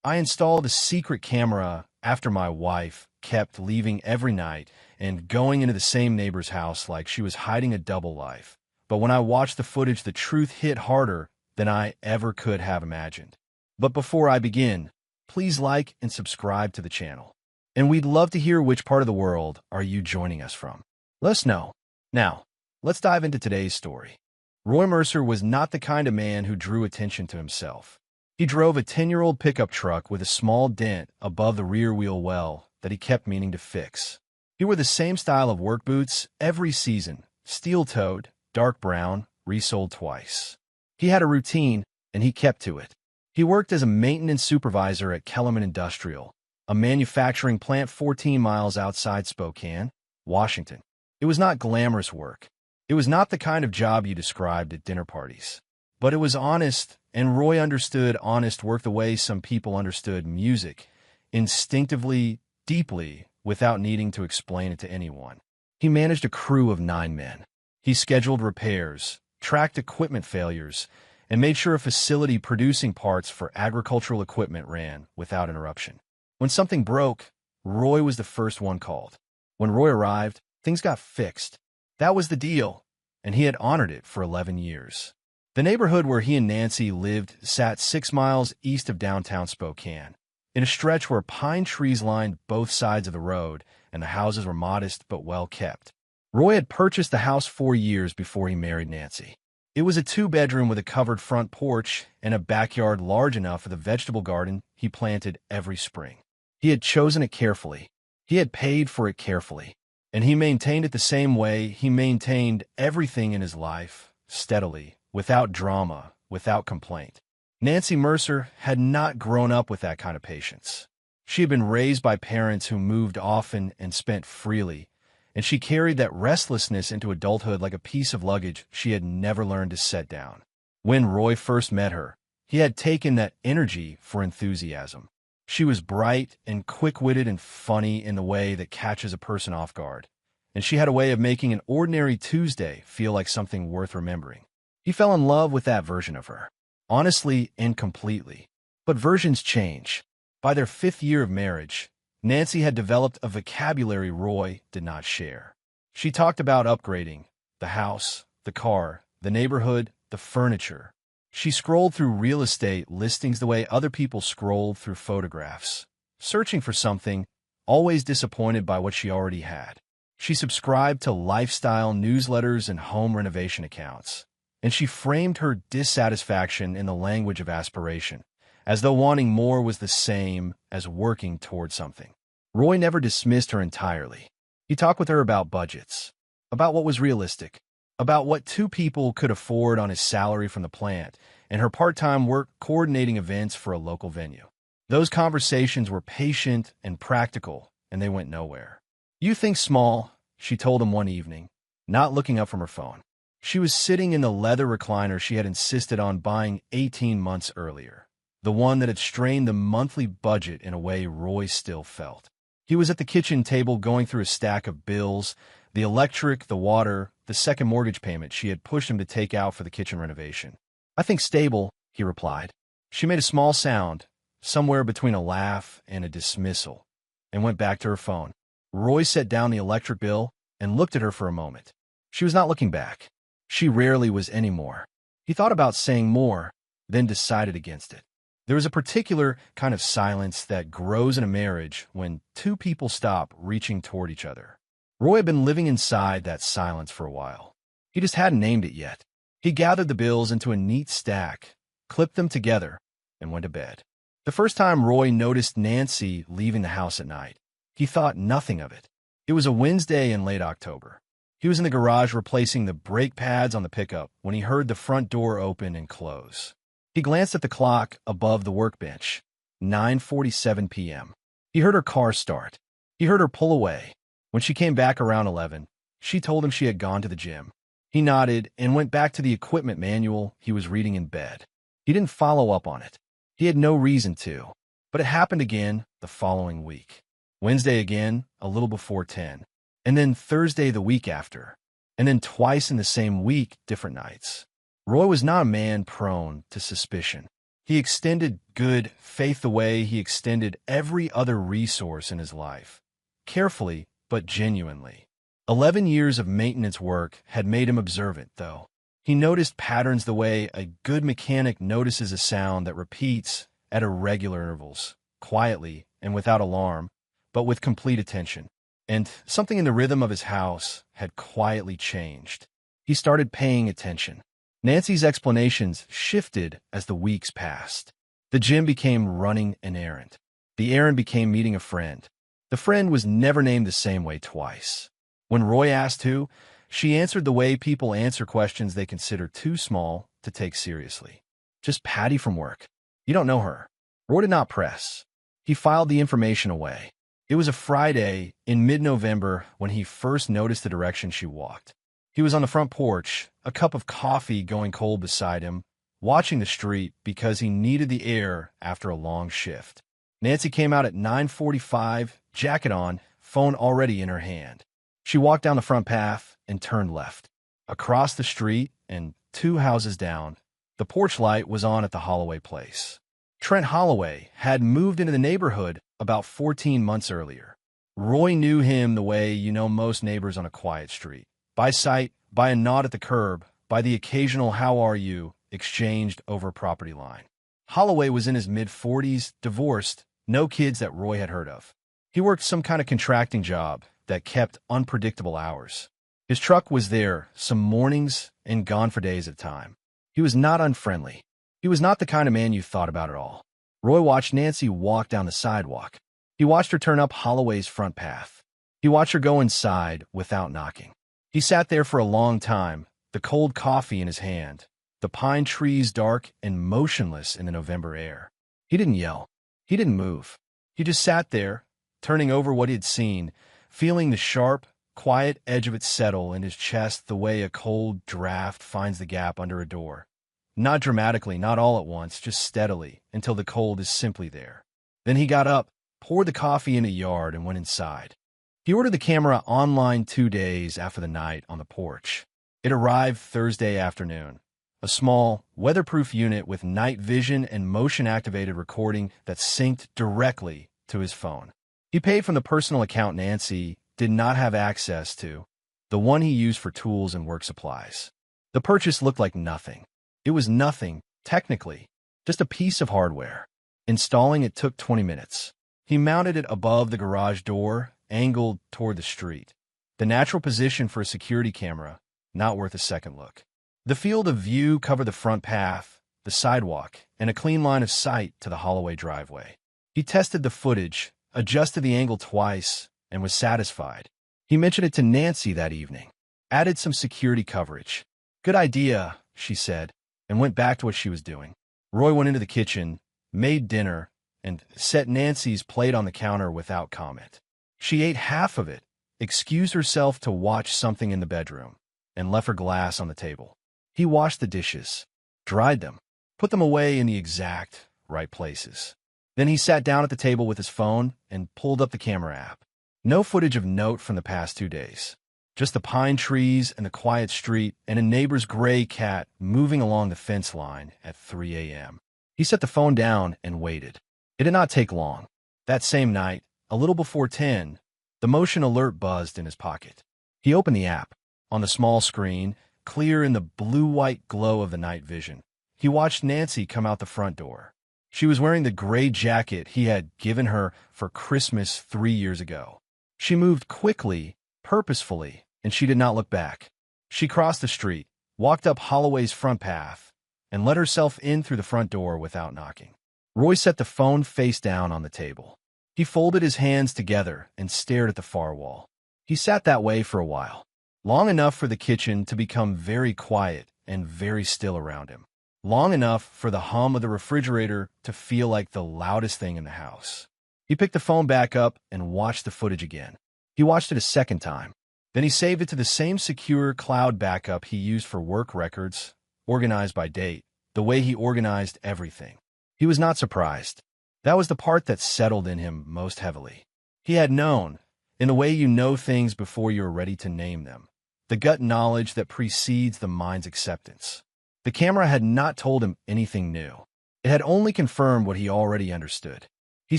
I installed a secret camera after my wife kept leaving every night and going into the same neighbor's house like she was hiding a double life. But when I watched the footage, the truth hit harder than I ever could have imagined. But before I begin, please like and subscribe to the channel. And we'd love to hear which part of the world are you joining us from. Let us know. Now, let's dive into today's story. Roy Mercer was not the kind of man who drew attention to himself. He drove a 10-year-old pickup truck with a small dent above the rear wheel well that he kept meaning to fix. He wore the same style of work boots every season, steel-toed, dark brown, resoled twice. He had a routine, and he kept to it. He worked as a maintenance supervisor at Kellerman Industrial, a manufacturing plant 14 miles outside Spokane, Washington. It was not glamorous work. It was not the kind of job you described at dinner parties. But it was honest, and Roy understood honest work the way some people understood music, instinctively, deeply, without needing to explain it to anyone. He managed a crew of 9 men. He scheduled repairs, tracked equipment failures, and made sure a facility producing parts for agricultural equipment ran without interruption. When something broke, Roy was the first one called. When Roy arrived, things got fixed. That was the deal, and he had honored it for 11 years. The neighborhood where he and Nancy lived sat 6 miles east of downtown Spokane, in a stretch where pine trees lined both sides of the road and the houses were modest but well kept. Roy had purchased the house 4 years before he married Nancy. It was a 2-bedroom with a covered front porch and a backyard large enough for the vegetable garden he planted every spring. He had chosen it carefully. He had paid for it carefully. And he maintained it the same way he maintained everything in his life, steadily, without drama, without complaint. Nancy Mercer had not grown up with that kind of patience. She had been raised by parents who moved often and spent freely, and she carried that restlessness into adulthood like a piece of luggage she had never learned to set down. When Roy first met her, he had taken that energy for enthusiasm. She was bright and quick-witted and funny in the way that catches a person off guard, and she had a way of making an ordinary Tuesday feel like something worth remembering. He fell in love with that version of her, honestly and completely. But versions change. By their 5th year of marriage, Nancy had developed a vocabulary Roy did not share. She talked about upgrading, the house, the car, the neighborhood, the furniture. She scrolled through real estate listings the way other people scrolled through photographs, searching for something, always disappointed by what she already had. She subscribed to lifestyle newsletters and home renovation accounts, and she framed her dissatisfaction in the language of aspiration, as though wanting more was the same as working toward something. Roy never dismissed her entirely. He talked with her about budgets, about what was realistic, about what 2 people could afford on his salary from the plant, and her part-time work coordinating events for a local venue. Those conversations were patient and practical, and they went nowhere. "You think small," she told him one evening, not looking up from her phone. She was sitting in the leather recliner she had insisted on buying 18 months earlier, the one that had strained the monthly budget in a way Roy still felt. He was at the kitchen table going through a stack of bills, the electric, the water, the second mortgage payment she had pushed him to take out for the kitchen renovation. "I think stable," he replied. She made a small sound, somewhere between a laugh and a dismissal, and went back to her phone. Roy set down the electric bill and looked at her for a moment. She was not looking back. She rarely was anymore. He thought about saying more, then decided against it. There is a particular kind of silence that grows in a marriage when 2 people stop reaching toward each other. Roy had been living inside that silence for a while. He just hadn't named it yet. He gathered the bills into a neat stack, clipped them together, and went to bed. The first time Roy noticed Nancy leaving the house at night, he thought nothing of it. It was a Wednesday in late October. He was in the garage replacing the brake pads on the pickup when he heard the front door open and close. He glanced at the clock above the workbench, 9:47 p.m. He heard her car start. He heard her pull away. When she came back around 11, she told him she had gone to the gym. He nodded and went back to the equipment manual he was reading in bed. He didn't follow up on it. He had no reason to. But it happened again the following week. Wednesday again, a little before 10. And then Thursday the week after. And then twice in the same week, different nights. Roy was not a man prone to suspicion. He extended good faith the way he extended every other resource in his life, carefully but genuinely. 11 years of maintenance work had made him observant, though. He noticed patterns the way a good mechanic notices a sound that repeats at irregular intervals, quietly and without alarm, but with complete attention. And something in the rhythm of his house had quietly changed. He started paying attention. Nancy's explanations shifted as the weeks passed. The gym became running an errand. The errand became meeting a friend. The friend was never named the same way twice. When Roy asked who, she answered the way people answer questions they consider too small to take seriously. Just Patty from work. You don't know her. Roy did not press. He filed the information away. It was a Friday in mid-November when he first noticed the direction she walked. He was on the front porch, a cup of coffee going cold beside him, watching the street because he needed the air after a long shift. Nancy came out at 9:45, jacket on, phone already in her hand. She walked down the front path and turned left. Across the street and 2 houses down, the porch light was on at the Holloway place. Trent Holloway had moved into the neighborhood about 14 months earlier. Roy knew him the way you know most neighbors on a quiet street. By sight, by a nod at the curb, by the occasional "how are you" exchanged over a property line. Holloway was in his mid-40s, divorced, no kids that Roy had heard of. He worked some kind of contracting job that kept unpredictable hours. His truck was there some mornings and gone for days at a time. He was not unfriendly. He was not the kind of man you thought about at all. Roy watched Nancy walk down the sidewalk. He watched her turn up Holloway's front path. He watched her go inside without knocking. He sat there for a long time, the cold coffee in his hand, the pine trees dark and motionless in the November air. He didn't yell. He didn't move. He just sat there, turning over what he had seen, feeling the sharp, quiet edge of it settle in his chest the way a cold draft finds the gap under a door. Not dramatically, not all at once, just steadily, until the cold is simply there. Then he got up, poured the coffee in a yard, and went inside. He ordered the camera online 2 days after the night on the porch. It arrived Thursday afternoon. A small, weatherproof unit with night vision and motion-activated recording that synced directly to his phone. He paid from the personal account Nancy did not have access to, the one he used for tools and work supplies. The purchase looked like nothing. It was nothing, technically, just a piece of hardware. Installing it took 20 minutes. He mounted it above the garage door, angled toward the street. The natural position for a security camera, not worth a second look. The field of view covered the front path, the sidewalk, and a clean line of sight to the Holloway driveway. He tested the footage, adjusted the angle twice, and was satisfied. He mentioned it to Nancy that evening. Added some security coverage. "Good idea," she said, and went back to what she was doing. Roy went into the kitchen, made dinner, and set Nancy's plate on the counter without comment. She ate half of it, excused herself to watch something in the bedroom, and left her glass on the table. He washed the dishes, dried them, put them away in the exact right places. Then he sat down at the table with his phone and pulled up the camera app. No footage of note from the past 2 days. Just the pine trees and the quiet street and a neighbor's gray cat moving along the fence line at 3 a.m. He set the phone down and waited. It did not take long. That same night, a little before 10, the motion alert buzzed in his pocket. He opened the app. On the small screen, clear in the blue-white glow of the night vision, he watched Nancy come out the front door. She was wearing the gray jacket he had given her for Christmas 3 years ago. She moved quickly, purposefully, and she did not look back. She crossed the street, walked up Holloway's front path, and let herself in through the front door without knocking. Roy set the phone face down on the table. He folded his hands together and stared at the far wall. He sat that way for a while, long enough for the kitchen to become very quiet and very still around him, long enough for the hum of the refrigerator to feel like the loudest thing in the house. He picked the phone back up and watched the footage again. He watched it a second time. Then he saved it to the same secure cloud backup he used for work records, organized by date, the way he organized everything. He was not surprised. That was the part that settled in him most heavily. He had known, in the way you know things before you are ready to name them, the gut knowledge that precedes the mind's acceptance. The camera had not told him anything new. It had only confirmed what he already understood. He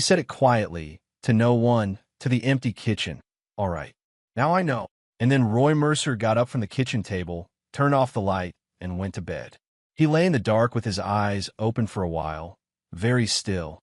said it quietly, to no one, to the empty kitchen. "All right, now I know." And then Roy Mercer got up from the kitchen table, turned off the light, and went to bed. He lay in the dark with his eyes open for a while, very still,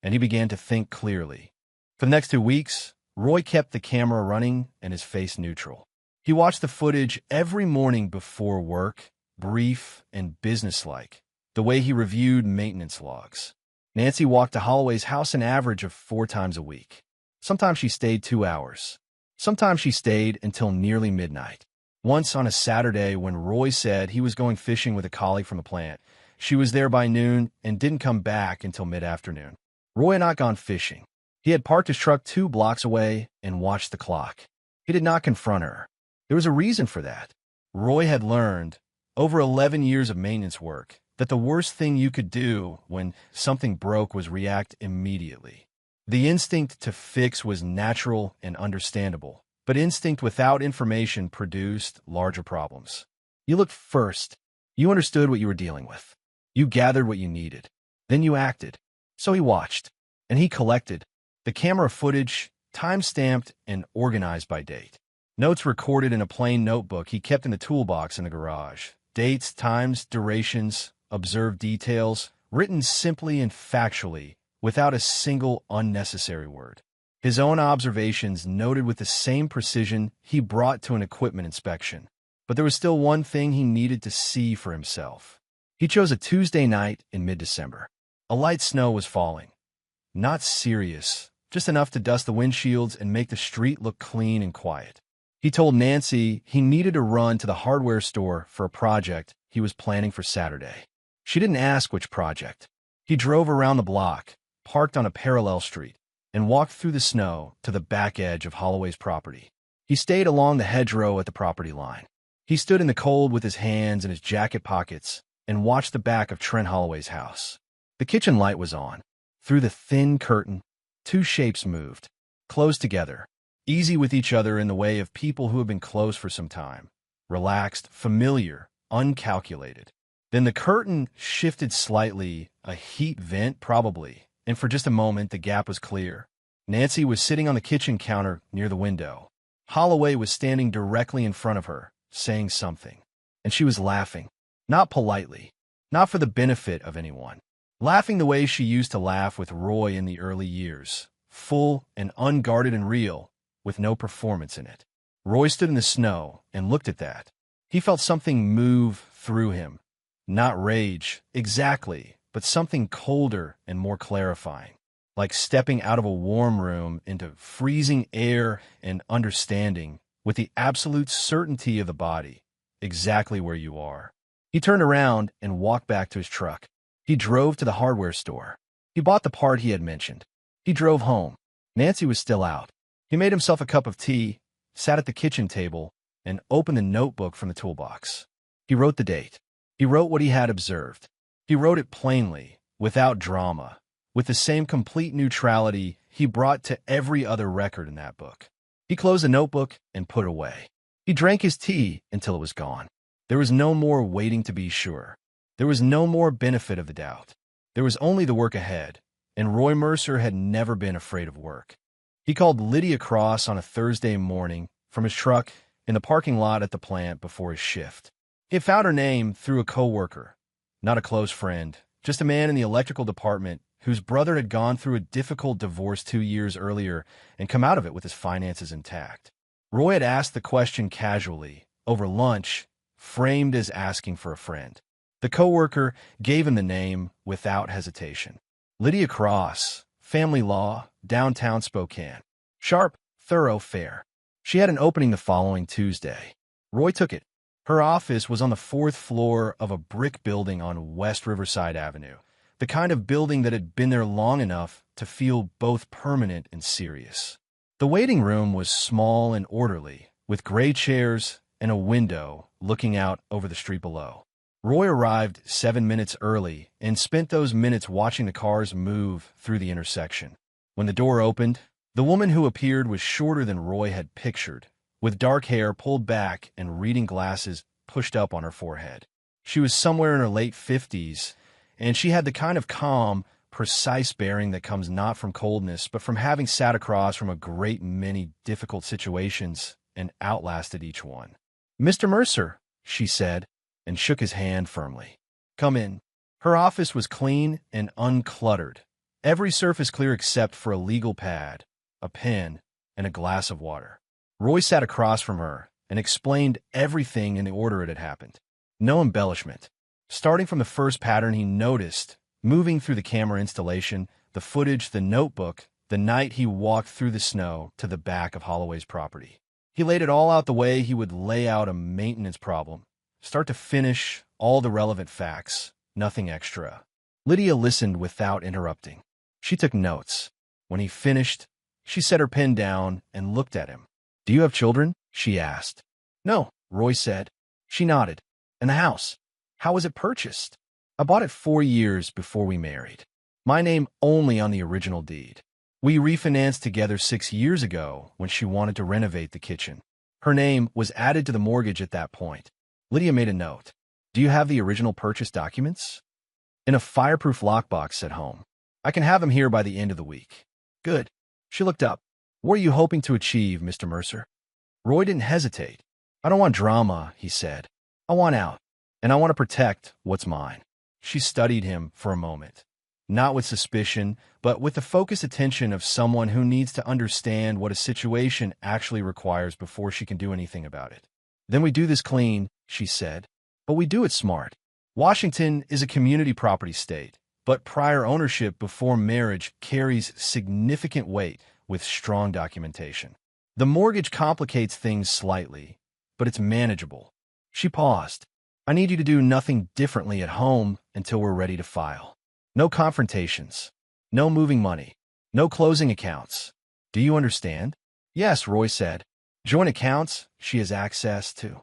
and he began to think clearly. For the next 2 weeks, Roy kept the camera running and his face neutral. He watched the footage every morning before work, brief and businesslike, the way he reviewed maintenance logs. Nancy walked to Holloway's house an average of 4 times a week. Sometimes she stayed 2 hours. Sometimes she stayed until nearly midnight. Once on a Saturday when Roy said he was going fishing with a colleague from the plant, she was there by noon and didn't come back until mid-afternoon. Roy had not gone fishing. He had parked his truck 2 blocks away and watched the clock. He did not confront her. There was a reason for that. Roy had learned, over 11 years of maintenance work, that the worst thing you could do when something broke was react immediately. The instinct to fix was natural and understandable, but instinct without information produced larger problems. You looked first. You understood what you were dealing with. You gathered what you needed. Then you acted. So he watched, and he collected. The camera footage, time-stamped and organized by date. Notes recorded in a plain notebook he kept in the toolbox in the garage. Dates, times, durations, observed details, written simply and factually, without a single unnecessary word. His own observations noted with the same precision he brought to an equipment inspection. But there was still one thing he needed to see for himself. He chose a Tuesday night in mid-December. A light snow was falling. Not serious, just enough to dust the windshields and make the street look clean and quiet. He told Nancy he needed to run to the hardware store for a project he was planning for Saturday. She didn't ask which project. He drove around the block, parked on a parallel street, and walked through the snow to the back edge of Holloway's property. He stayed along the hedgerow at the property line. He stood in the cold with his hands in his jacket pockets and watched the back of Trent Holloway's house. The kitchen light was on. Through the thin curtain, 2 shapes moved, close together, easy with each other in the way of people who have been close for some time, relaxed, familiar, uncalculated. Then the curtain shifted slightly, a heat vent probably, and for just a moment the gap was clear. Nancy was sitting on the kitchen counter near the window. Holloway was standing directly in front of her, saying something. And she was laughing. Not politely. Not for the benefit of anyone. Laughing the way she used to laugh with Roy in the early years. Full and unguarded and real, with no performance in it. Roy stood in the snow and looked at that. He felt something move through him. Not rage, exactly, but something colder and more clarifying. Like stepping out of a warm room into freezing air and understanding, with the absolute certainty of the body, exactly where you are. He turned around and walked back to his truck. He drove to the hardware store. He bought the part he had mentioned. He drove home. Nancy was still out. He made himself a cup of tea, sat at the kitchen table, and opened the notebook from the toolbox. He wrote the date. He wrote what he had observed. He wrote it plainly, without drama, with the same complete neutrality he brought to every other record in that book. He closed the notebook and put it away. He drank his tea until it was gone. There was no more waiting to be sure. There was no more benefit of the doubt. There was only the work ahead, and Roy Mercer had never been afraid of work. He called Lydia Cross on a Thursday morning from his truck in the parking lot at the plant before his shift. He had found her name through a coworker, not a close friend, just a man in the electrical department whose brother had gone through a difficult divorce 2 years earlier and come out of it with his finances intact. Roy had asked the question casually, over lunch, framed as asking for a friend. The coworker gave him the name without hesitation. Lydia Cross, family law, downtown Spokane. Sharp, thorough, fair. She had an opening the following Tuesday. Roy took it. Her office was on the 4th floor of a brick building on West Riverside Avenue, the kind of building that had been there long enough to feel both permanent and serious. The waiting room was small and orderly, with gray chairs and a window looking out over the street below. Roy arrived 7 minutes early and spent those minutes watching the cars move through the intersection. When the door opened, the woman who appeared was shorter than Roy had pictured, with dark hair pulled back and reading glasses pushed up on her forehead. She was somewhere in her late 50s, and she had the kind of calm, precise bearing that comes not from coldness, but from having sat across from a great many difficult situations and outlasted each one. "Mr. Mercer," she said, and shook his hand firmly. "Come in." Her office was clean and uncluttered, every surface clear except for a legal pad, a pen, and a glass of water. Roy sat across from her and explained everything in the order it had happened. No embellishment. Starting from the first pattern he noticed, moving through the camera installation, the footage, the notebook, the night he walked through the snow to the back of Holloway's property. He laid it all out the way he would lay out a maintenance problem. Start to finish, all the relevant facts, nothing extra. Lydia listened without interrupting. She took notes. When he finished, she set her pen down and looked at him. "Do you have children?" she asked. "No," Roy said. She nodded. "And the house? How was it purchased?" "I bought it 4 years before we married. My name only on the original deed. We refinanced together 6 years ago when she wanted to renovate the kitchen. Her name was added to the mortgage at that point." Lydia made a note. "Do you have the original purchase documents?" "In a fireproof lockbox at home. I can have them here by the end of the week." "Good." She looked up. "What are you hoping to achieve, Mr. Mercer?" Roy didn't hesitate. "I don't want drama," he said. "I want out, and I want to protect what's mine." She studied him for a moment, not with suspicion, but with the focused attention of someone who needs to understand what a situation actually requires before she can do anything about it. "Then we do this clean," she said. "But we do it smart. Washington is a community property state, but prior ownership before marriage carries significant weight with strong documentation. The mortgage complicates things slightly, but it's manageable." She paused. "I need you to do nothing differently at home until we're ready to file. No confrontations, no moving money, no closing accounts. Do you understand?" "Yes," Roy said. "Joint accounts she has access to.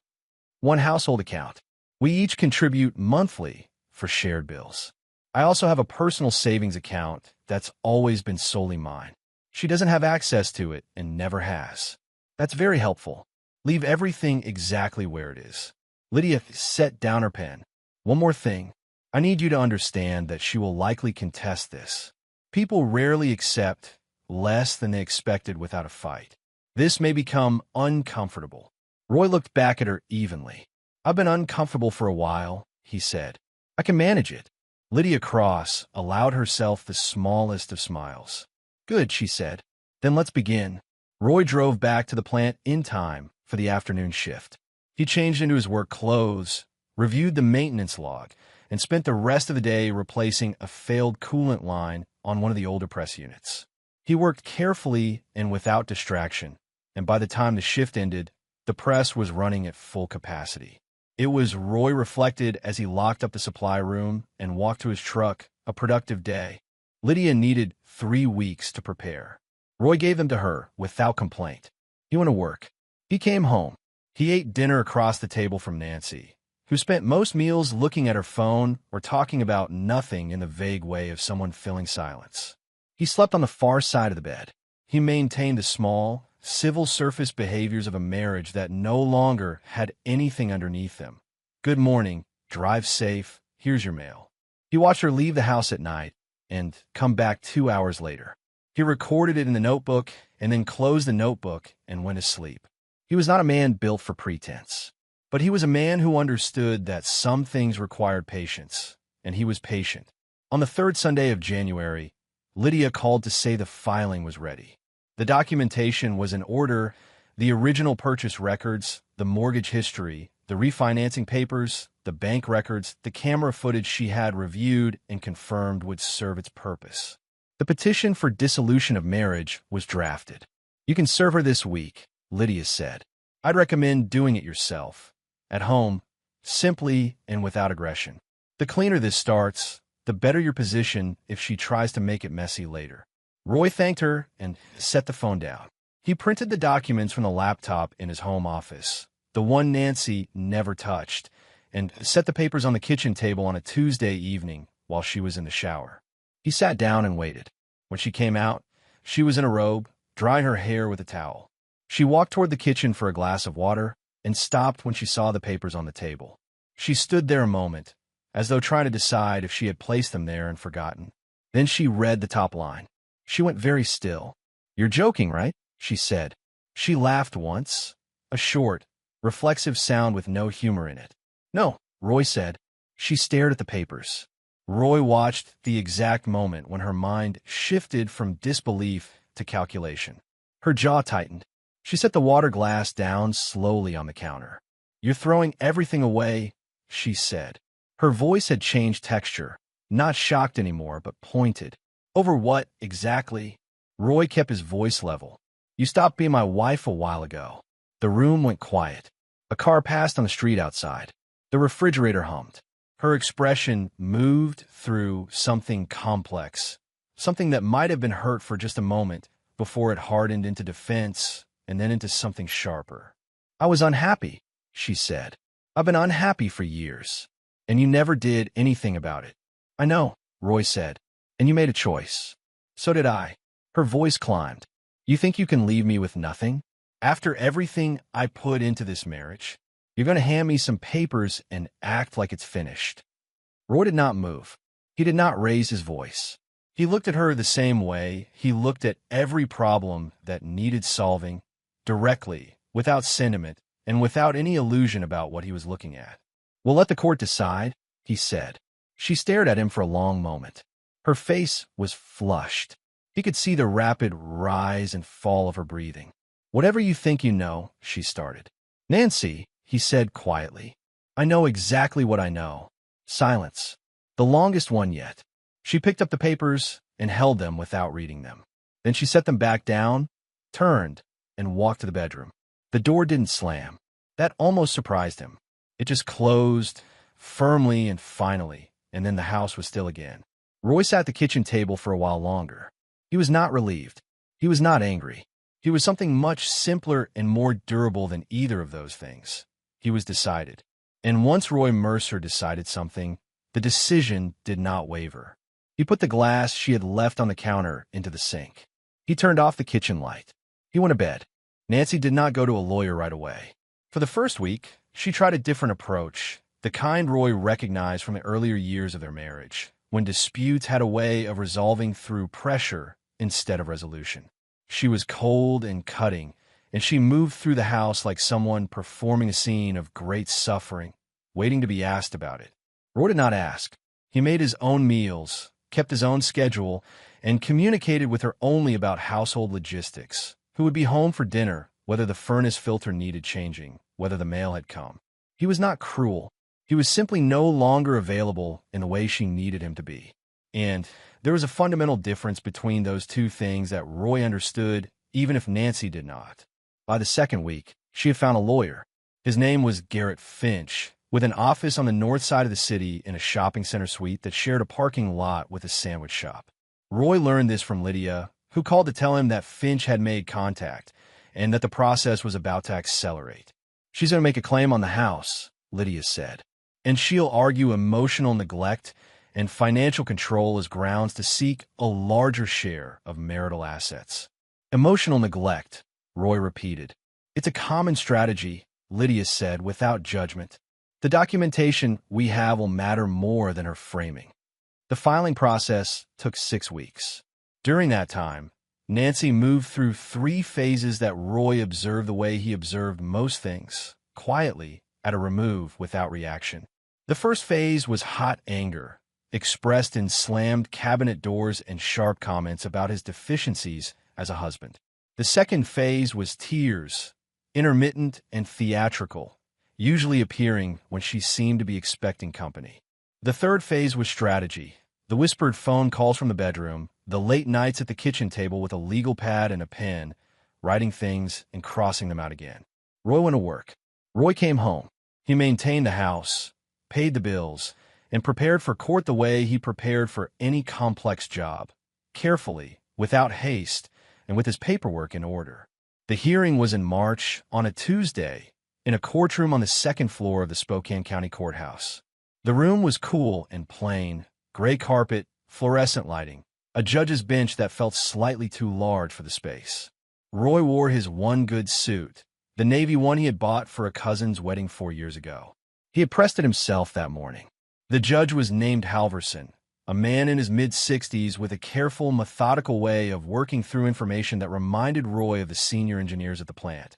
One household account. We each contribute monthly for shared bills. I also have a personal savings account that's always been solely mine. She doesn't have access to it and never has. That's very helpful. Leave everything exactly where it is." Lydia set down her pen. "One more thing. I need you to understand that she will likely contest this. People rarely accept less than they expected without a fight. This may become uncomfortable." Roy looked back at her evenly. "I've been uncomfortable for a while," he said. "I can manage it." Lydia Cross allowed herself the smallest of smiles. "Good," she said. "Then let's begin." Roy drove back to the plant in time for the afternoon shift. He changed into his work clothes, reviewed the maintenance log, and spent the rest of the day replacing a failed coolant line on one of the older press units. He worked carefully and without distraction, and by the time the shift ended, the press was running at full capacity. It was, Roy reflected as he locked up the supply room and walked to his truck, a productive day. Lydia needed 3 weeks to prepare. Roy gave them to her without complaint. He went to work. He came home. He ate dinner across the table from Nancy, who spent most meals looking at her phone or talking about nothing in the vague way of someone filling silence. He slept on the far side of the bed. He maintained the small, civil surface behaviors of a marriage that no longer had anything underneath them. "Good morning, drive safe, here's your mail." He watched her leave the house at night and come back 2 hours later. He recorded it in the notebook and then closed the notebook and went to sleep. He was not a man built for pretense, but he was a man who understood that some things required patience, and he was patient. On the 3rd Sunday of January, Lydia called to say the filing was ready. The documentation was in order: the original purchase records, the mortgage history, the refinancing papers, the bank records, the camera footage she had reviewed and confirmed would serve its purpose. The petition for dissolution of marriage was drafted. "You can serve her this week," Lydia said. "I'd recommend doing it yourself, at home, simply and without aggression. The cleaner this starts, the better your position if she tries to make it messy later." Roy thanked her and set the phone down. He printed the documents from the laptop in his home office, the one Nancy never touched, and set the papers on the kitchen table on a Tuesday evening while she was in the shower. He sat down and waited. When she came out, she was in a robe, drying her hair with a towel. She walked toward the kitchen for a glass of water and stopped when she saw the papers on the table. She stood there a moment, as though trying to decide if she had placed them there and forgotten. Then she read the top line. She went very still. "You're joking, right?" she said. She laughed once, a short, reflexive sound with no humor in it. "No," Roy said. She stared at the papers. Roy watched the exact moment when her mind shifted from disbelief to calculation. Her jaw tightened. She set the water glass down slowly on the counter. "You're throwing everything away," she said. Her voice had changed texture, not shocked anymore, but pointed. "Over what, exactly?" Roy kept his voice level. "You stopped being my wife a while ago." The room went quiet. A car passed on the street outside. The refrigerator hummed. Her expression moved through something complex, something that might have been hurt for just a moment before it hardened into defense and then into something sharper. "I was unhappy," she said. "I've been unhappy for years, and you never did anything about it." "I know," Roy said, "and you made a choice. So did I." Her voice climbed. "You think you can leave me with nothing? After everything I put into this marriage, you're going to hand me some papers and act like it's finished." Roy did not move. He did not raise his voice. He looked at her the same way he looked at every problem that needed solving, directly, without sentiment, and without any illusion about what he was looking at. "We'll let the court decide," he said. She stared at him for a long moment. Her face was flushed. He could see the rapid rise and fall of her breathing. "Whatever you think you know," she started. "Nancy," he said quietly, "I know exactly what I know." Silence. The longest one yet. She picked up the papers and held them without reading them. Then she set them back down, turned, and walked to the bedroom. The door didn't slam. That almost surprised him. It just closed, firmly and finally, and then the house was still again. Roy sat at the kitchen table for a while longer. He was not relieved. He was not angry. He was something much simpler and more durable than either of those things. He was decided. And once Roy Mercer decided something, the decision did not waver. He put the glass she had left on the counter into the sink. He turned off the kitchen light. He went to bed. Nancy did not go to a lawyer right away. For the first week, she tried a different approach, the kind Roy recognized from the earlier years of their marriage, when disputes had a way of resolving through pressure instead of resolution. She was cold and cutting, and she moved through the house like someone performing a scene of great suffering, waiting to be asked about it. Roy did not ask. He made his own meals, kept his own schedule, and communicated with her only about household logistics, who would be home for dinner, whether the furnace filter needed changing, whether the mail had come. He was not cruel. He was simply no longer available in the way she needed him to be. And there was a fundamental difference between those two things that Roy understood, even if Nancy did not. By the second week, she had found a lawyer. His name was Garrett Finch, with an office on the north side of the city in a shopping center suite that shared a parking lot with a sandwich shop. Roy learned this from Lydia, who called to tell him that Finch had made contact and that the process was about to accelerate. "She's going to make a claim on the house," Lydia said, "and she'll argue emotional neglect and financial control as grounds to seek a larger share of marital assets." "Emotional neglect," Roy repeated. "It's a common strategy," Lydia said without judgment. "The documentation we have will matter more than her framing." The filing process took 6 weeks. During that time, Nancy moved through 3 phases that Roy observed the way he observed most things, quietly, at a remove, without reaction. The first phase was hot anger, expressed in slammed cabinet doors and sharp comments about his deficiencies as a husband. The second phase was tears, intermittent and theatrical, usually appearing when she seemed to be expecting company. The third phase was strategy, the whispered phone calls from the bedroom, the late nights at the kitchen table with a legal pad and a pen, writing things and crossing them out again. Roy went to work. Roy came home. He maintained the house, paid the bills, and prepared for court the way he prepared for any complex job, carefully, without haste, and with his paperwork in order. The hearing was in March, on a Tuesday, in a courtroom on the second floor of the Spokane County Courthouse. The room was cool and plain, gray carpet, fluorescent lighting, a judge's bench that felt slightly too large for the space. Roy wore his one good suit, the navy one he had bought for a cousin's wedding 4 years ago. He had pressed it himself that morning. The judge was named Halverson, a man in his mid-60s with a careful, methodical way of working through information that reminded Roy of the senior engineers at the plant,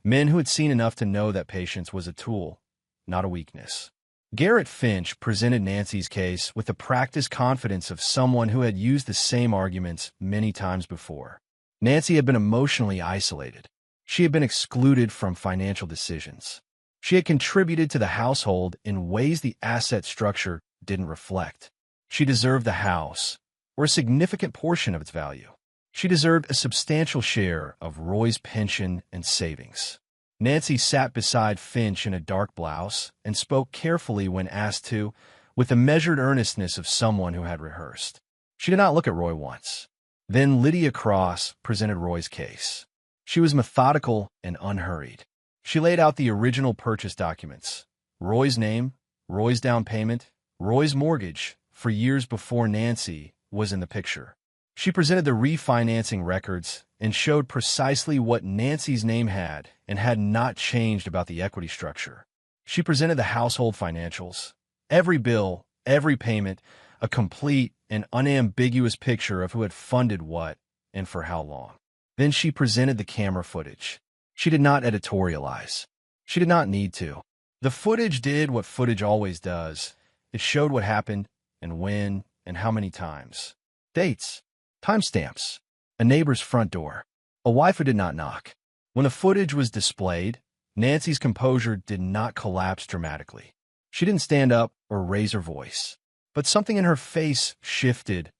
men who had seen enough to know that patience was a tool, not a weakness. Garrett Finch presented Nancy's case with the practiced confidence of someone who had used the same arguments many times before. Nancy had been emotionally isolated. She had been excluded from financial decisions. She had contributed to the household in ways the asset structure didn't reflect. She deserved the house, or a significant portion of its value. She deserved a substantial share of Roy's pension and savings. Nancy sat beside Finch in a dark blouse and spoke carefully when asked to, with the measured earnestness of someone who had rehearsed. She did not look at Roy once. Then Lydia Cross presented Roy's case. She was methodical and unhurried. She laid out the original purchase documents, Roy's name, Roy's down payment, Roy's mortgage, for years before Nancy was in the picture. She presented the refinancing records and showed precisely what Nancy's name had and had not changed about the equity structure. She presented the household financials, every bill, every payment, a complete and unambiguous picture of who had funded what and for how long. Then she presented the camera footage. She did not editorialize. She did not need to. The footage did what footage always does. It showed what happened and when and how many times. Dates, timestamps, a neighbor's front door, a wife who did not knock. When the footage was displayed, Nancy's composure did not collapse dramatically. She didn't stand up or raise her voice, but something in her face shifted,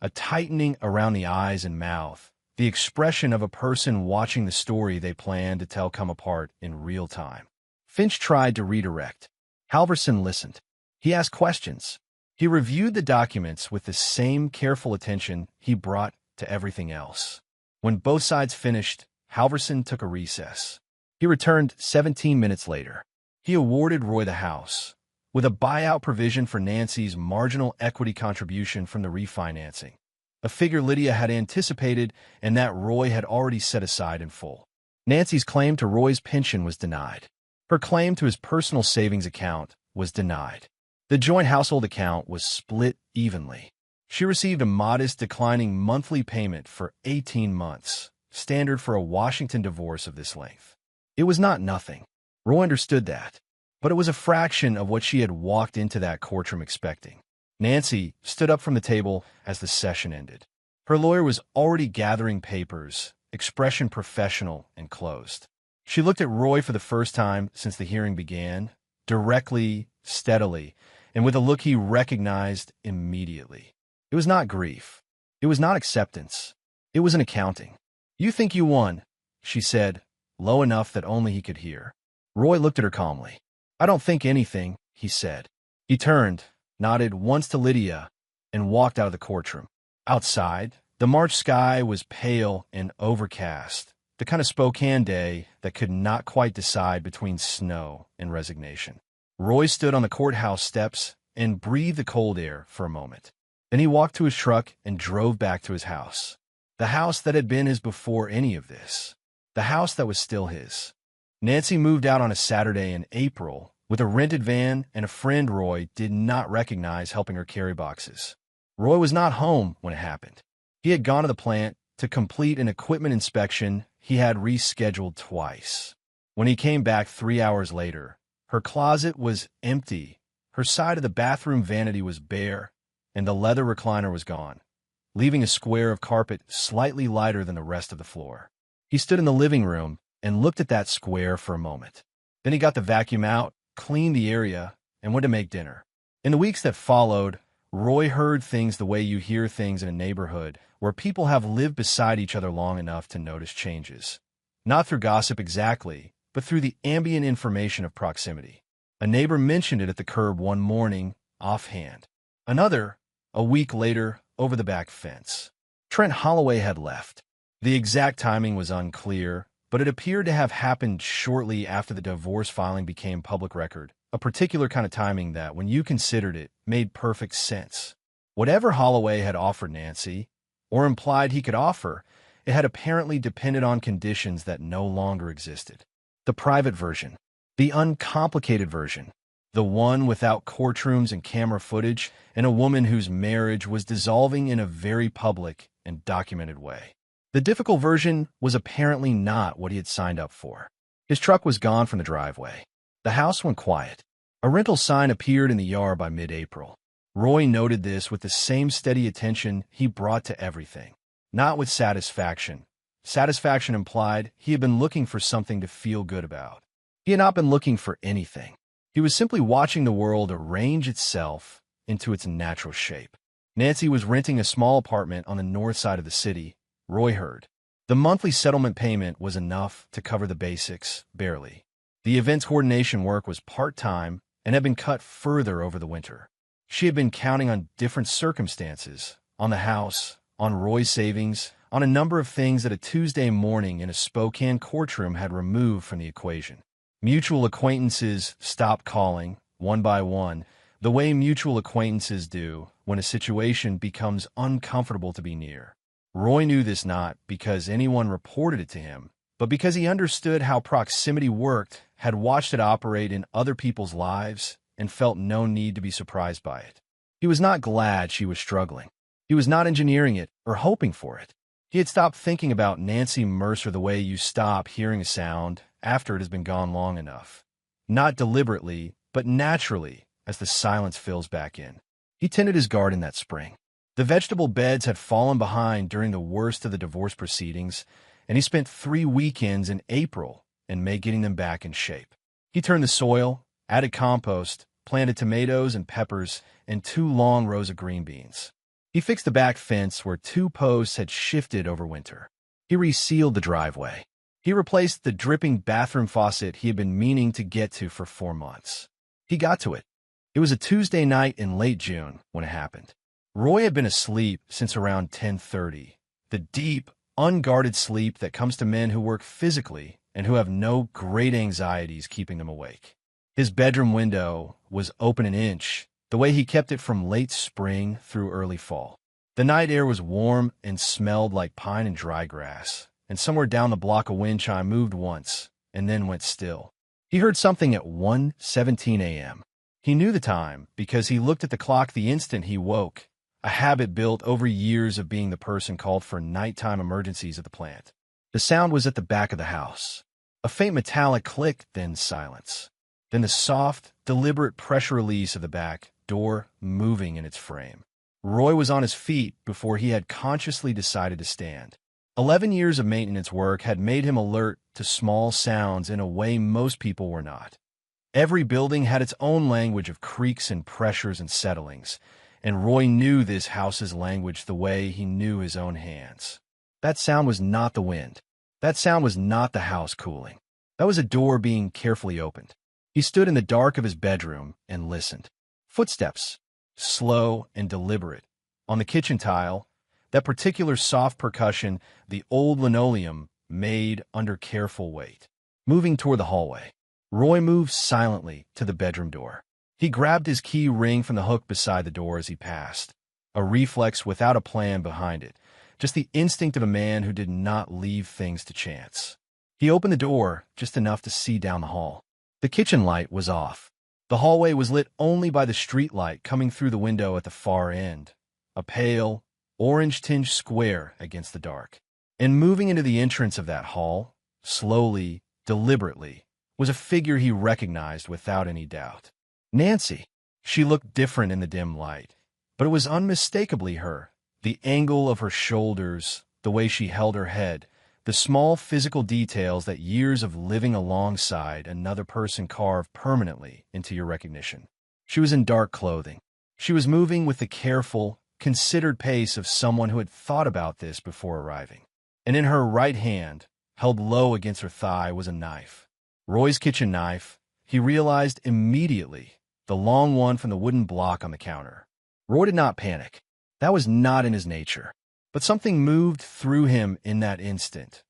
a tightening around the eyes and mouth, the expression of a person watching the story they planned to tell come apart in real time. Finch tried to redirect. Halverson listened. He asked questions. He reviewed the documents with the same careful attention he brought to everything else. When both sides finished, Halverson took a recess. He returned 17 minutes later. He awarded Roy the house, with a buyout provision for Nancy's marginal equity contribution from the refinancing, a figure Lydia had anticipated and that Roy had already set aside in full. Nancy's claim to Roy's pension was denied. Her claim to his personal savings account was denied. The joint household account was split evenly. She received a modest declining monthly payment for 18 months, standard for a Washington divorce of this length. It was not nothing. Roy understood that, but it was a fraction of what she had walked into that courtroom expecting. Nancy stood up from the table as the session ended. Her lawyer was already gathering papers, expression professional and closed. She looked at Roy for the first time since the hearing began, directly, steadily, and with a look he recognized immediately. It was not grief. It was not acceptance. It was an accounting. "You think you won," she said, low enough that only he could hear. Roy looked at her calmly. "I don't think anything," he said. He turned, nodded once to Lydia, and walked out of the courtroom. Outside, the March sky was pale and overcast, the kind of Spokane day that could not quite decide between snow and resignation. Roy stood on the courthouse steps and breathed the cold air for a moment. Then he walked to his truck and drove back to his house. The house that had been his before any of this. The house that was still his. Nancy moved out on a Saturday in April with a rented van and a friend Roy did not recognize helping her carry boxes. Roy was not home when it happened. He had gone to the plant to complete an equipment inspection he had rescheduled twice. When he came back 3 hours later, her closet was empty, her side of the bathroom vanity was bare, and the leather recliner was gone, leaving a square of carpet slightly lighter than the rest of the floor. He stood in the living room and looked at that square for a moment. Then he got the vacuum out, cleaned the area, and went to make dinner. In the weeks that followed, Roy heard things the way you hear things in a neighborhood where people have lived beside each other long enough to notice changes. Not through gossip exactly, but through the ambient information of proximity. A neighbor mentioned it at the curb one morning, offhand. Another, a week later, over the back fence. Trent Holloway had left. The exact timing was unclear, but it appeared to have happened shortly after the divorce filing became public record, a particular kind of timing that, when you considered it, made perfect sense. Whatever Holloway had offered Nancy, or implied he could offer, it had apparently depended on conditions that no longer existed. The private version. The uncomplicated version. the one without courtrooms and camera footage, and a woman whose marriage was dissolving in a very public and documented way. The difficult version was apparently not what he had signed up for. His truck was gone from the driveway. The house went quiet. A rental sign appeared in the yard by mid-April. Roy noted this with the same steady attention he brought to everything. Not with satisfaction. Satisfaction implied he had been looking for something to feel good about. He had not been looking for anything. He was simply watching the world arrange itself into its natural shape. Nancy was renting a small apartment on the north side of the city, Roy heard. The monthly settlement payment was enough to cover the basics, barely. The events coordination work was part-time and had been cut further over the winter. She had been counting on different circumstances, on the house, on Roy's savings, on a number of things that a Tuesday morning in a Spokane courtroom had removed from the equation. Mutual acquaintances stopped calling, one by one, the way mutual acquaintances do when a situation becomes uncomfortable to be near. Roy knew this not because anyone reported it to him, but because he understood how proximity worked, had watched it operate in other people's lives, and felt no need to be surprised by it. He was not glad she was struggling. He was not engineering it or hoping for it. He had stopped thinking about Nancy Mercer the way you stop hearing a sound after it has been gone long enough. Not deliberately, but naturally, as the silence fills back in. He tended his garden that spring. The vegetable beds had fallen behind during the worst of the divorce proceedings, and he spent 3 weekends in April and May getting them back in shape. He turned the soil, added compost, planted tomatoes and peppers, and 2 long rows of green beans. He fixed the back fence where 2 posts had shifted over winter. He resealed the driveway. He replaced the dripping bathroom faucet he had been meaning to get to for 4 months. He got to it. It was a Tuesday night in late June when it happened. Roy had been asleep since around 10:30, the deep, unguarded sleep that comes to men who work physically and who have no great anxieties keeping them awake. His bedroom window was open an inch, the way he kept it from late spring through early fall. The night air was warm and smelled like pine and dry grass, and somewhere down the block a wind chime moved once and then went still. He heard something at 1:17 a.m. He knew the time because he looked at the clock the instant he woke, a habit built over years of being the person called for nighttime emergencies at the plant. The sound was at the back of the house. A faint metallic click, then silence. Then the soft, deliberate pressure release of the back door moving in its frame. Roy was on his feet before he had consciously decided to stand. 11 years of maintenance work had made him alert to small sounds in a way most people were not. Every building had its own language of creaks and pressures and settlings, and Roy knew this house's language the way he knew his own hands. That sound was not the wind. That sound was not the house cooling. That was a door being carefully opened. He stood in the dark of his bedroom and listened. Footsteps, slow and deliberate, on the kitchen tile, that particular soft percussion the old linoleum made under careful weight. Moving toward the hallway, Roy moved silently to the bedroom door. He grabbed his key ring from the hook beside the door as he passed, a reflex without a plan behind it, just the instinct of a man who did not leave things to chance. He opened the door just enough to see down the hall. The kitchen light was off. The hallway was lit only by the street light coming through the window at the far end, a pale, orange-tinged square against the dark. And moving into the entrance of that hall, slowly, deliberately, was a figure he recognized without any doubt. Nancy. She looked different in the dim light, but it was unmistakably her. The angle of her shoulders, the way she held her head, the small physical details that years of living alongside another person carved permanently into your recognition. She was in dark clothing. She was moving with the careful, considered pace of someone who had thought about this before arriving. And in her right hand, held low against her thigh, was a knife. Roy's kitchen knife, he realized immediately, the long one from the wooden block on the counter. Roy did not panic. That was not in his nature. But something moved through him in that instant,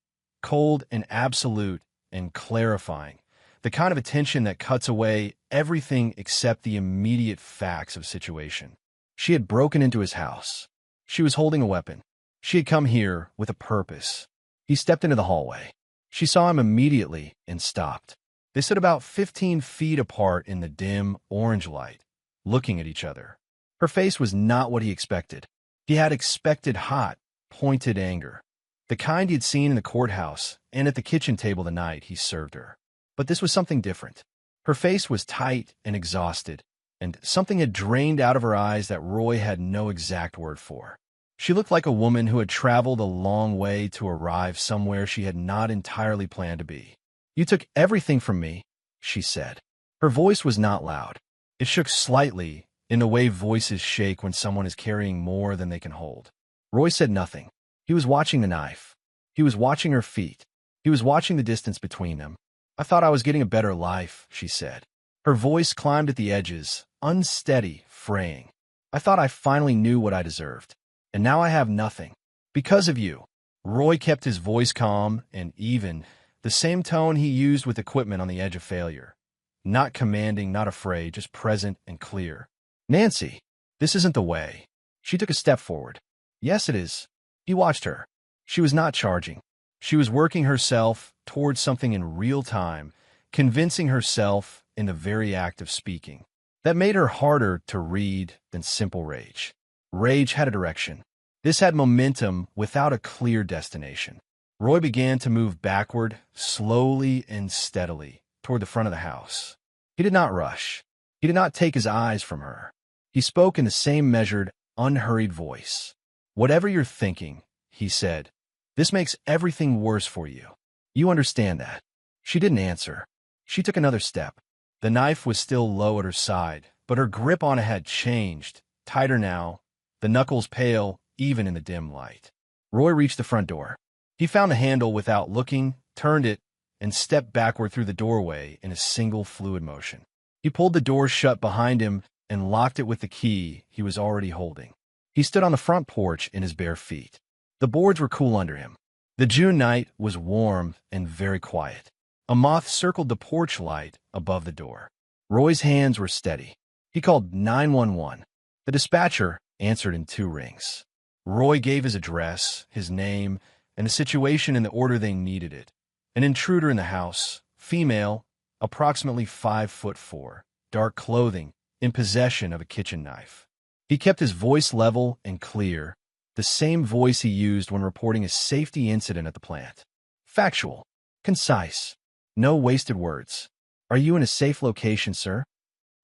cold and absolute and clarifying, the kind of attention that cuts away everything except the immediate facts of situation. She had broken into his house. She was holding a weapon. She had come here with a purpose. He stepped into the hallway. She saw him immediately and stopped. They stood about 15 feet apart in the dim orange light, looking at each other. Her face was not what he expected. He had expected hot, pointed anger, the kind he'd seen in the courthouse and at the kitchen table the night he served her. But this was something different. Her face was tight and exhausted, and something had drained out of her eyes that Roy had no exact word for. She looked like a woman who had traveled a long way to arrive somewhere she had not entirely planned to be. "You took everything from me," she said. Her voice was not loud. It shook slightly, in the way voices shake when someone is carrying more than they can hold. Roy said nothing. He was watching the knife. He was watching her feet. He was watching the distance between them. "I thought I was getting a better life," she said. Her voice climbed at the edges, unsteady, fraying. "I thought I finally knew what I deserved. And now I have nothing. Because of you." Roy kept his voice calm and even, the same tone he used with equipment on the edge of failure. Not commanding, not afraid, just present and clear. "Nancy, this isn't the way." She took a step forward. "Yes, it is." He watched her. She was not charging. She was working herself towards something in real time, convincing herself in the very act of speaking. That made her harder to read than simple rage. Rage had a direction. This had momentum without a clear destination. Roy began to move backward, slowly and steadily, toward the front of the house. He did not rush. He did not take his eyes from her. He spoke in the same measured, unhurried voice. "Whatever you're thinking," he said, "this makes everything worse for you. You understand that." She didn't answer. She took another step. The knife was still low at her side, but her grip on it had changed, tighter now, the knuckles pale even in the dim light. Roy reached the front door. He found the handle without looking, turned it, and stepped backward through the doorway in a single fluid motion. He pulled the door shut behind him and locked it with the key he was already holding. He stood on the front porch in his bare feet. The boards were cool under him. The June night was warm and very quiet. A moth circled the porch light above the door. Roy's hands were steady. He called 911. The dispatcher answered in 2 rings. Roy gave his address, his name, and the situation in the order they needed it. An intruder in the house, female, approximately 5'4", dark clothing, in possession of a kitchen knife. He kept his voice level and clear, the same voice he used when reporting a safety incident at the plant. Factual, concise, no wasted words. "Are you in a safe location, sir?"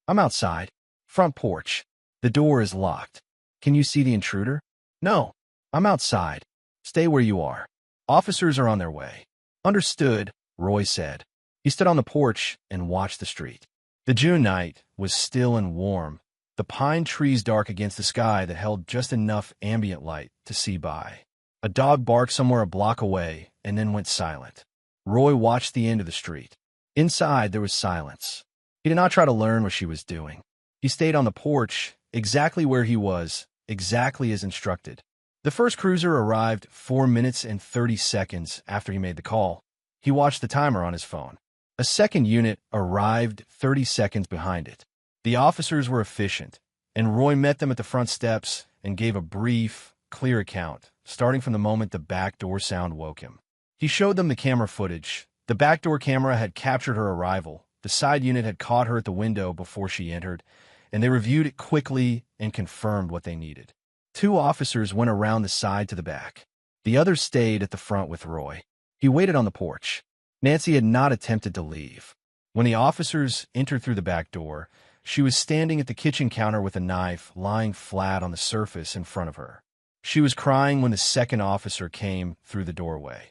"I'm outside. Front porch. The door is locked. Can you see the intruder?" "No. I'm outside. Stay where you are. Officers are on their way." "Understood," Roy said. He stood on the porch and watched the street. The June night was still and warm, the pine trees dark against the sky that held just enough ambient light to see by. A dog barked somewhere a block away and then went silent. Roy watched the end of the street. Inside, there was silence. He did not try to learn what she was doing. He stayed on the porch, exactly where he was, exactly as instructed. The first cruiser arrived 4 minutes and 30 seconds after he made the call. He watched the timer on his phone. A second unit arrived 30 seconds behind it. The officers were efficient, and Roy met them at the front steps and gave a brief, clear account, starting from the moment the back door sound woke him. He showed them the camera footage. The backdoor camera had captured her arrival. The side unit had caught her at the window before she entered, and they reviewed it quickly and confirmed what they needed. 2 officers went around the side to the back. The others stayed at the front with Roy. He waited on the porch. Nancy had not attempted to leave. When the officers entered through the back door, she was standing at the kitchen counter with a knife lying flat on the surface in front of her. She was crying when the second officer came through the doorway.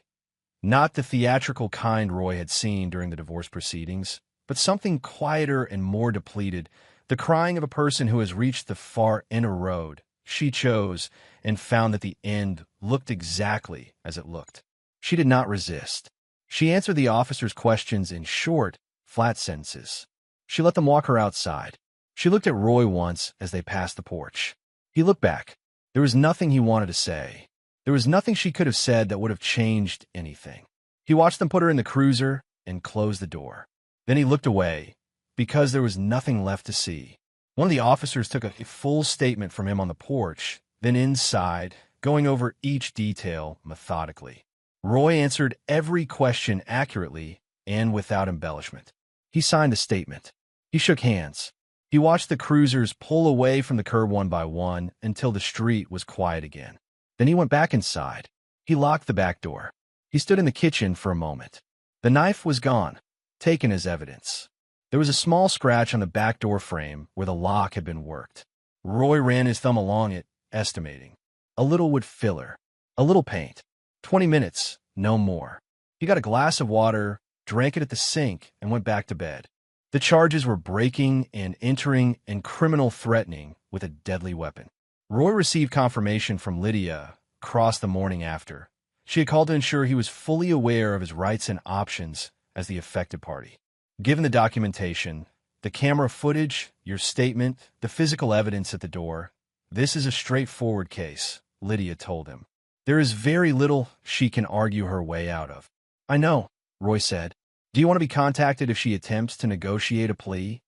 Not the theatrical kind Roy had seen during the divorce proceedings, but something quieter and more depleted, the crying of a person who has reached the far inner road she chose and found that the end looked exactly as it looked. She did not resist. She answered the officer's questions in short, flat sentences. She let them walk her outside. She looked at Roy once as they passed the porch. He looked back. There was nothing he wanted to say. There was nothing she could have said that would have changed anything. He watched them put her in the cruiser and close the door. Then he looked away, because there was nothing left to see. One of the officers took a full statement from him on the porch, then inside, going over each detail methodically. Roy answered every question accurately and without embellishment. He signed the statement. He shook hands. He watched the cruisers pull away from the curb one by one until the street was quiet again. Then he went back inside. He locked the back door. He stood in the kitchen for a moment. The knife was gone, taken as evidence. There was a small scratch on the back door frame where the lock had been worked. Roy ran his thumb along it, estimating. A little wood filler. A little paint. 20 minutes, no more. He got a glass of water, drank it at the sink, and went back to bed. The charges were breaking and entering and criminal threatening with a deadly weapon. Roy received confirmation from Lydia across the morning after. She had called to ensure he was fully aware of his rights and options as the affected party. Given the documentation, the camera footage, your statement, the physical evidence at the door, this is a straightforward case, Lydia told him. There is very little she can argue her way out of. I know, Roy said. Do you want to be contacted if she attempts to negotiate a plea?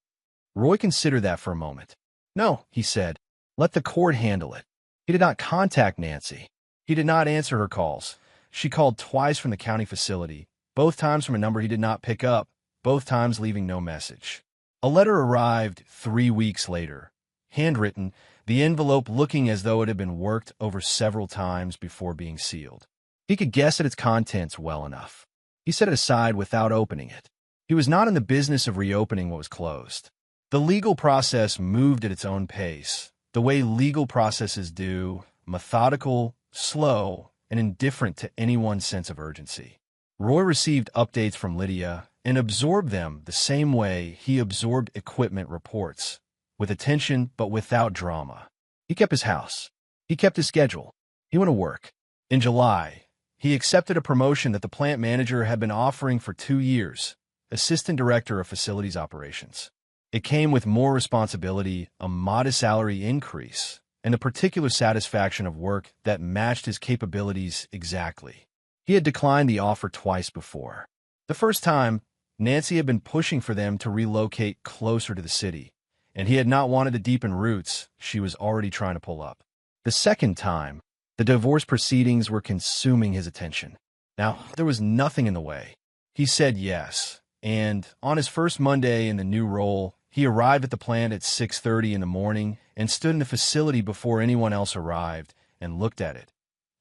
Roy considered that for a moment. No, he said. Let the court handle it. He did not contact Nancy. He did not answer her calls. She called twice from the county facility, both times from a number he did not pick up, both times leaving no message. A letter arrived 3 weeks later, handwritten, the envelope looking as though it had been worked over several times before being sealed. He could guess at its contents well enough. He set it aside without opening it. He was not in the business of reopening what was closed. The legal process moved at its own pace, the way legal processes do, methodical, slow, and indifferent to anyone's sense of urgency. Roy received updates from Lydia and absorbed them the same way he absorbed equipment reports, with attention but without drama. He kept his house. He kept his schedule. He went to work. In July, he accepted a promotion that the plant manager had been offering for 2 years, assistant director of facilities operations. It came with more responsibility, a modest salary increase, and the particular satisfaction of work that matched his capabilities exactly. He had declined the offer twice before. The first time, Nancy had been pushing for them to relocate closer to the city, and he had not wanted to deepen roots she was already trying to pull up. The second time, the divorce proceedings were consuming his attention. Now, there was nothing in the way. He said yes, and on his first Monday in the new role, he arrived at the plant at 6:30 in the morning and stood in the facility before anyone else arrived and looked at it.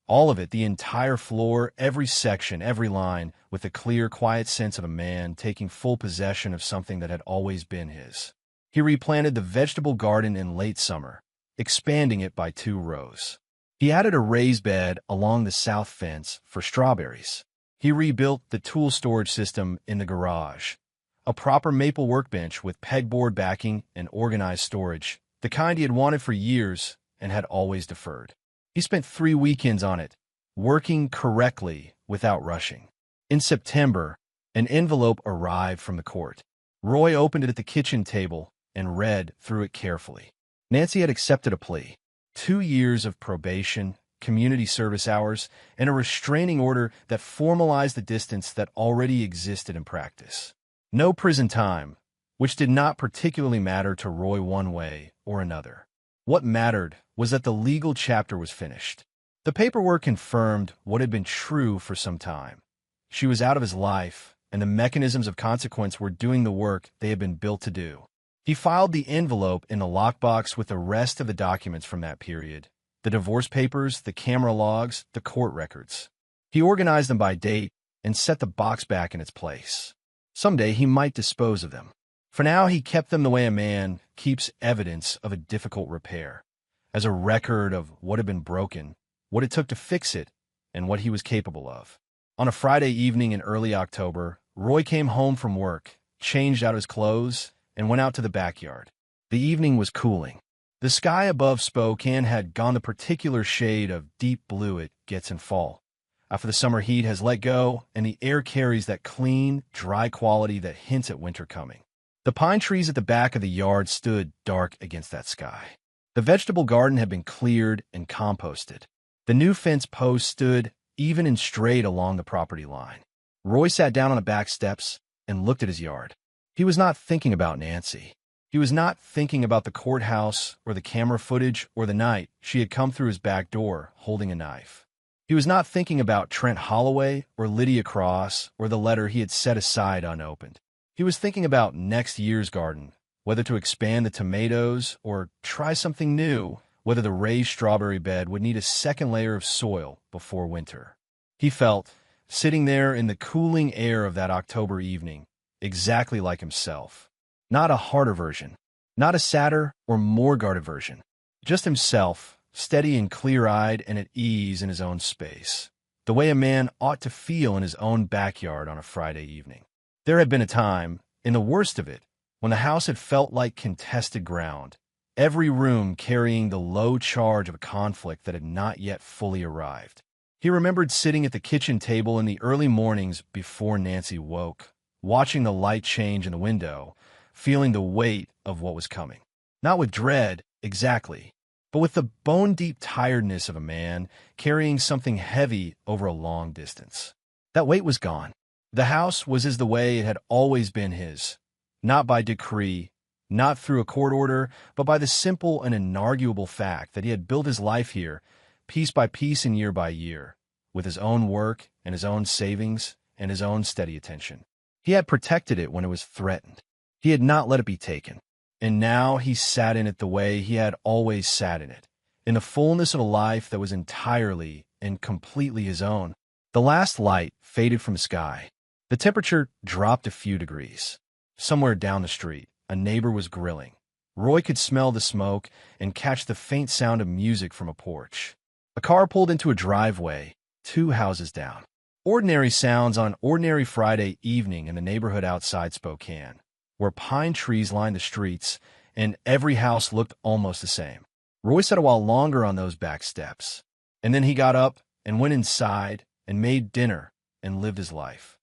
All of it, the entire floor, every section, every line, with a clear, quiet sense of a man taking full possession of something that had always been his. He replanted the vegetable garden in late summer, expanding it by 2 rows. He added a raised bed along the south fence for strawberries. He rebuilt the tool storage system in the garage, a proper maple workbench with pegboard backing and organized storage, the kind he had wanted for years and had always deferred. He spent 3 weekends on it, working correctly without rushing. In September, an envelope arrived from the court. Roy opened it at the kitchen table and read through it carefully. Nancy had accepted a plea. 2 years of probation, community service hours, and a restraining order that formalized the distance that already existed in practice. No prison time, which did not particularly matter to Roy one way or another. What mattered was that the legal chapter was finished. The paperwork confirmed what had been true for some time. She was out of his life, and the mechanisms of consequence were doing the work they had been built to do. He filed the envelope in the lockbox with the rest of the documents from that period, the divorce papers, the camera logs, the court records. He organized them by date and set the box back in its place. Someday he might dispose of them. For now, he kept them the way a man keeps evidence of a difficult repair, as a record of what had been broken, what it took to fix it, and what he was capable of. On a Friday evening in early October, Roy came home from work, changed out his clothes, and went out to the backyard. The evening was cooling. The sky above Spokane had gone the particular shade of deep blue it gets in fall, after the summer heat has let go and the air carries that clean, dry quality that hints at winter coming. The pine trees at the back of the yard stood dark against that sky. The vegetable garden had been cleared and composted. The new fence post stood even and straight along the property line. Roy sat down on the back steps and looked at his yard. He was not thinking about Nancy. He was not thinking about the courthouse or the camera footage or the night she had come through his back door holding a knife. He was not thinking about Trent Holloway or Lydia Cross or the letter he had set aside unopened. He was thinking about next year's garden, whether to expand the tomatoes or try something new, whether the raised strawberry bed would need a second layer of soil before winter. He felt, sitting there in the cooling air of that October evening, exactly like himself. Not a harder version, not a sadder or more guarded version, just himself, steady and clear-eyed and at ease in his own space, the way a man ought to feel in his own backyard on a Friday evening. There had been a time, in the worst of it, when the house had felt like contested ground, every room carrying the low charge of a conflict that had not yet fully arrived. He remembered sitting at the kitchen table in the early mornings before Nancy woke, watching the light change in the window, feeling the weight of what was coming. Not with dread, exactly, but with the bone-deep tiredness of a man carrying something heavy over a long distance. That weight was gone. The house was as the way it had always been his, not by decree, not through a court order, but by the simple and inarguable fact that he had built his life here, piece by piece and year by year, with his own work and his own savings and his own steady attention. He had protected it when it was threatened. He had not let it be taken. And now he sat in it the way he had always sat in it, in the fullness of a life that was entirely and completely his own. The last light faded from the sky. The temperature dropped a few degrees. Somewhere down the street, a neighbor was grilling. Roy could smell the smoke and catch the faint sound of music from a porch. A car pulled into a driveway, 2 houses down. Ordinary sounds on an ordinary Friday evening in the neighborhood outside Spokane, where pine trees lined the streets and every house looked almost the same. Roy sat a while longer on those back steps, and then he got up and went inside and made dinner and lived his life.